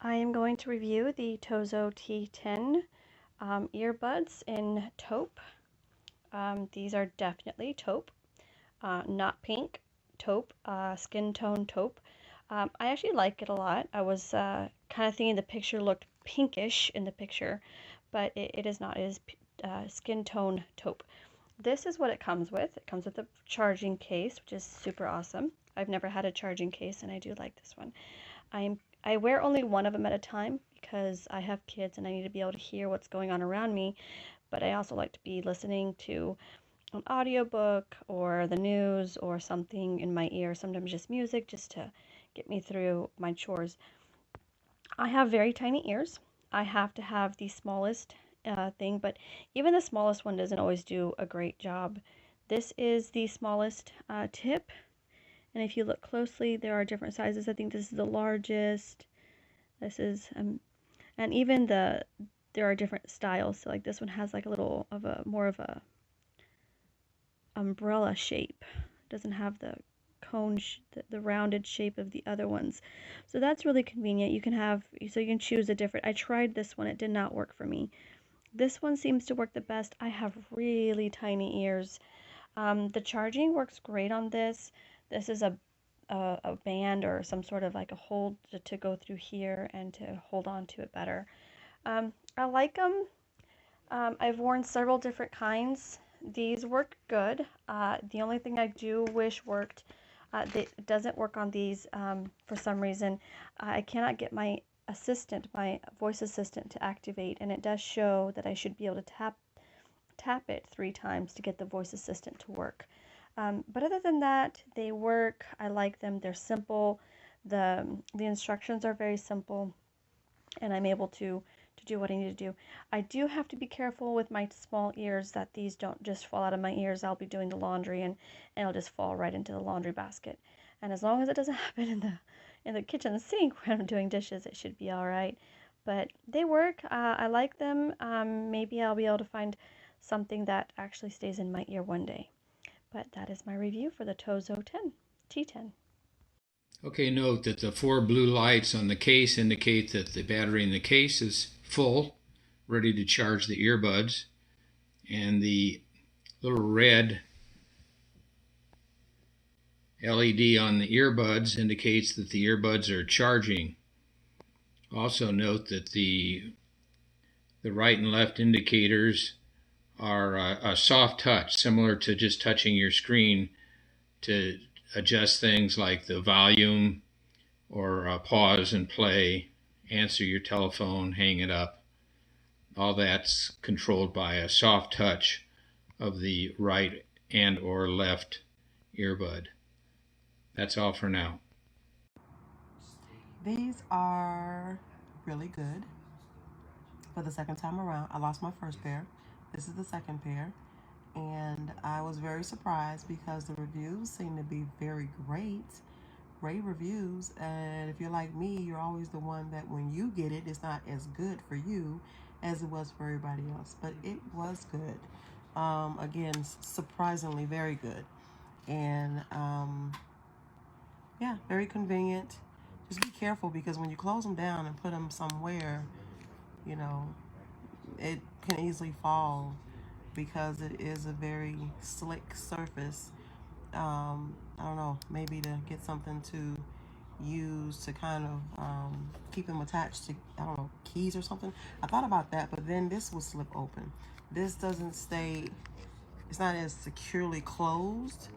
I am going to review the TOZO T10 earbuds in taupe. These are definitely taupe, not pink, taupe, skin tone taupe. I actually like it a lot. I was kind of thinking the picture looked pinkish in the picture, but it is not. It is skin tone taupe. This is what it comes with. It comes with a charging case, which is super awesome. I've never had a charging case, and I do like this one. I wear only one of them at a time because I have kids and I need to be able to hear what's going on around me, but I also like to be listening to an audiobook or the news or something in my ear, sometimes just music just to get me through my chores. I have very tiny ears. I have to have the smallest thing, but even the smallest one doesn't always do a great job. This is the smallest tip, and if you look closely, there are different sizes. I think this is the largest. This is, and even there are different styles. So like this one has like a little of a, more of a umbrella shape. It doesn't have the cone, the rounded shape of the other ones. So that's really convenient. You can have, so you can choose a different, I tried this one, it did not work for me. This one seems to work the best. I have really tiny ears. The charging works great on this. This is a band or some sort of like a hold to go through here and to hold on to it better. I like them. I've worn several different kinds. These work good. The only thing I do wish worked, that doesn't work on these for some reason. I cannot get my assistant, my voice assistant, to activate, and it does show that I should be able to tap it 3 times to get the voice assistant to work. But other than that, they work. I like them. They're simple. The instructions are very simple, and I'm able to do what I need to do. I do have to be careful with my small ears that these don't just fall out of my ears. I'll be doing the laundry and it'll just fall right into the laundry basket. And as long as it doesn't happen in the kitchen sink when I'm doing dishes, it should be all right. But they work. I like them. Maybe I'll be able to find something that actually stays in my ear one day. But that is my review for the TOZO T10. Okay, note that the 4 blue lights on the case indicate that the battery in the case is full, ready to charge the earbuds, and the little red LED on the earbuds indicates that the earbuds are charging. Also note that the right and left indicators are a soft touch, similar to just touching your screen to adjust things like the volume or pause and play, answer your telephone, hang it up. All that's controlled by a soft touch of the right and or left earbud. That's all for now. These are really good. For the second time around, I lost my first pair. This is the second pair. And I was very surprised because the reviews seem to be very great reviews. And if you're like me, you're always the one that when you get it, it's not as good for you as it was for everybody else, but it was good. Again, surprisingly very good. And yeah, very convenient. Just be careful because when you close them down and put them somewhere, you know, it can easily fall because it is a very slick surface. I don't know, maybe to get something to use to kind of keep them attached to, I don't know, keys or something. I thought about that, but then this will slip open. This doesn't stay, it's not as securely closed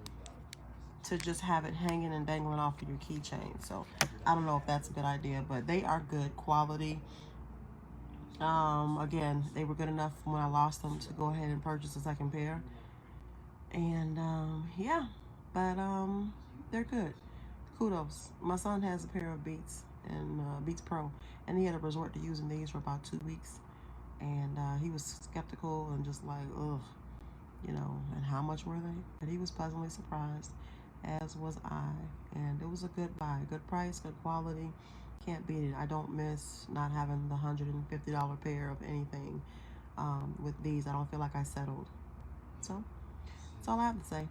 to just have it hanging and dangling off of your keychain. So I don't know if that's a good idea, but they are good quality. Again, they were good enough when I lost them to go ahead and purchase a second pair. And yeah, but they're good. Kudos. My son has a pair of Beats and Beats Pro, and he had to resort to using these for about 2 weeks. And he was skeptical and just like, ugh, you know, and how much were they? But he was pleasantly surprised, as was I. And it was a good buy, good price, good quality. Can't beat it. I don't miss not having the $150 pair of anything with these. I don't feel like I settled. So that's all I have to say.